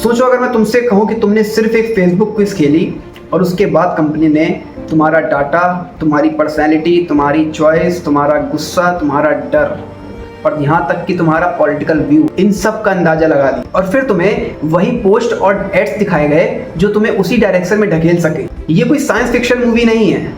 सोचो अगर मैं तुमसे कहूँ कि तुमने सिर्फ एक फेसबुक क्विज खेली और उसके बाद कंपनी ने तुम्हारा डाटा, तुम्हारी पर्सनैलिटी, तुम्हारी चॉइस, तुम्हारा गुस्सा, तुम्हारा डर और यहाँ तक कि तुम्हारा पॉलिटिकल व्यू, इन सब का अंदाजा लगा दी और फिर तुम्हें वही पोस्ट और एड्स दिखाए गए जो तुम्हें उसी डायरेक्शन में ढकेल सके। ये कोई साइंस फिक्शन मूवी नहीं है,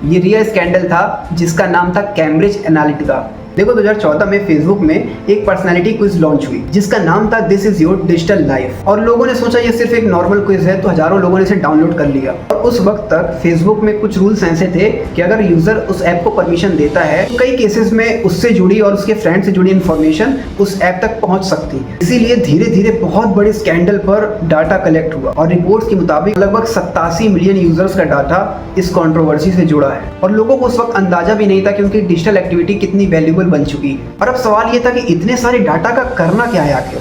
ये रियल स्कैंडल था जिसका नाम था कैम्ब्रिज एनालिटिका। देखो 2014 में फेसबुक में एक पर्सनालिटी क्विज लॉन्च हुई जिसका नाम था this is your digital life और लोगों ने सोचा ये सिर्फ एक नॉर्मल क्विज है, तो हजारों लोगों ने इसे डाउनलोड कर लिया। और उस वक्त तक फेसबुक में कुछ रूल्स ऐसे थे कि अगर यूजर उस ऐप को परमिशन देता है तो कई केसेस में उससे जुड़ी और उसके फ्रेंड से जुड़ी इन्फॉर्मेशन उस ऐप तक पहुंच सकती है। इसीलिए धीरे धीरे बहुत बड़े स्कैंडल पर डाटा कलेक्ट हुआ और रिपोर्ट्स के मुताबिक लगभग 87 मिलियन यूजर्स का डाटा इस कंट्रोवर्सी से जुड़ा है और लोगों को उस वक्त अंदाजा भी नहीं था कि उनकी डिजिटल एक्टिविटी कितनी वैल्यूएबल बन चुकी। और अब सवाल ये था कि इतने सारे डाटा का करना क्या है आखिर,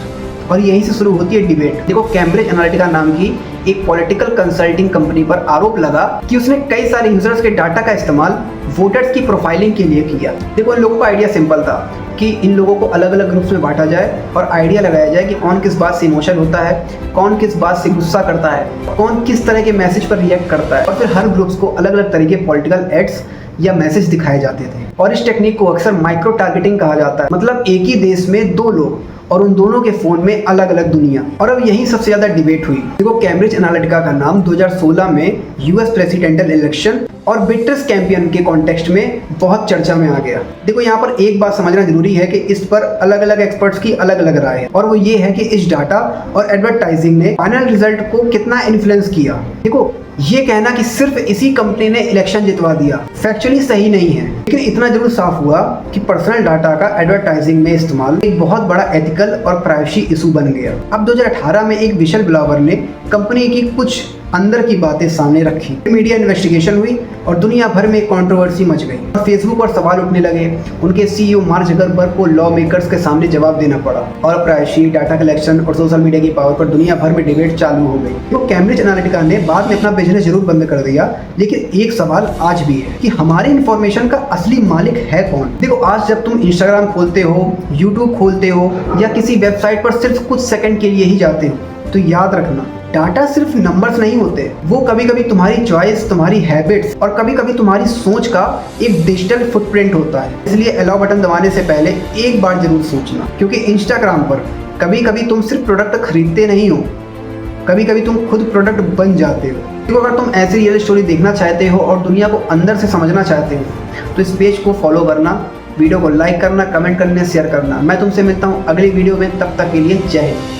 और यहीं से शुरू होती है डिबेट। देखो कैम्ब्रिज एनालिटिका नाम की एक पॉलिटिकल कंसल्टिंग कंपनी पर आरोप लगा कि उसने कई सारे यूजर्स के डाटा का इस्तेमाल वोटर्स की प्रोफाइलिंग के लिए किया। देखो इन लोगों का आइडिया सिंपल था कि इन लोगों को अलग अलग ग्रुप्स में बांटा जाए और आइडिया लगाया जाए कि कौन किस बात से इमोशनल होता है, कौन किस बात से गुस्सा करता है, कौन किस तरह के मैसेज पर रिएक्ट करता है और फिर हर ग्रुप्स को अलग अलग तरह के पॉलिटिकल एड्स या मैसेज दिखाए जाते थे। और इस टेक्निक को अक्सर माइक्रो टारगेटिंग कहा जाता है, मतलब एक ही देश में दो लोग और उन दोनों के फोन में अलग अलग दुनिया। और अब यही सबसे ज्यादा डिबेट हुई। देखो कैम्ब्रिज एनालिटिका का नाम 2016 में यूएस प्रेसिडेंशियल इलेक्शन और बिटर्स कैंपियन के कॉन्टेक्स्ट में बहुत चर्चा में आ गया। देखो यहाँ पर एक बात समझना जरूरी है कि इस पर अलग अलग एक्सपर्ट्स की अलग अलग राय है और वो ये है कि इस डाटा और एडवर्टाइजिंग ने फाइनल रिजल्ट को कितना इन्फ्लुएंस किया। देखो ये कहना कि सिर्फ इसी कंपनी ने इलेक्शन जितवा दिया फैक्चुअली सही नहीं है, लेकिन इतना जरूर साफ हुआ कि पर्सनल डाटा का एडवर्टाइजिंग में इस्तेमाल एक बहुत बड़ा एथिकल और प्राइवेसी इशू बन गया। अब 2018 में एक विशल ब्लॉगर ने कंपनी की कुछ अंदर की बातें सामने रखी, मीडिया इन्वेस्टिगेशन हुई और दुनिया भर में कंट्रोवर्सी मच गई और फेसबुक पर सवाल उठने लगे। उनके सीईओ मार्क जकरबर्ग को लॉ मेकर्स के सामने जवाब देना पड़ा और प्राइवेसी, डाटा कलेक्शन और सोशल मीडिया की पावर पर दुनिया भर में डिबेट चालू हो गई। तो कैम्ब्रिज एनालिटिका ने बाद में अपना बिजनेस जरूर बंद कर दिया, लेकिन एक सवाल आज भी है कि हमारी इन्फॉर्मेशन का असली मालिक है कौन। देखो आज जब तुम इंस्टाग्राम खोलते हो, यूट्यूब खोलते हो या किसी वेबसाइट पर सिर्फ कुछ सेकंड के लिए ही जाते हो, तो याद रखना डाटा सिर्फ नंबर्स नहीं होते, वो कभी कभी तुम्हारी चॉइस, तुम्हारी हैबिट्स और कभी कभी तुम्हारी सोच का एक डिजिटल फुटप्रिंट होता है। इसलिए अलाउ बटन दबाने से पहले एक बार जरूर सोचना, क्योंकि इंस्टाग्राम पर कभी कभी तुम सिर्फ प्रोडक्ट खरीदते नहीं हो, कभी कभी तुम खुद प्रोडक्ट बन जाते हो। तो अगर तुम ऐसी रियल स्टोरी देखना चाहते हो और दुनिया को अंदर से समझना चाहते हो तो इस पेज को फॉलो करना, वीडियो को लाइक करना, कमेंट करना, शेयर करना। मैं तुमसे मिलता हूँ अगली वीडियो में, तब तक के लिए जय हिंद।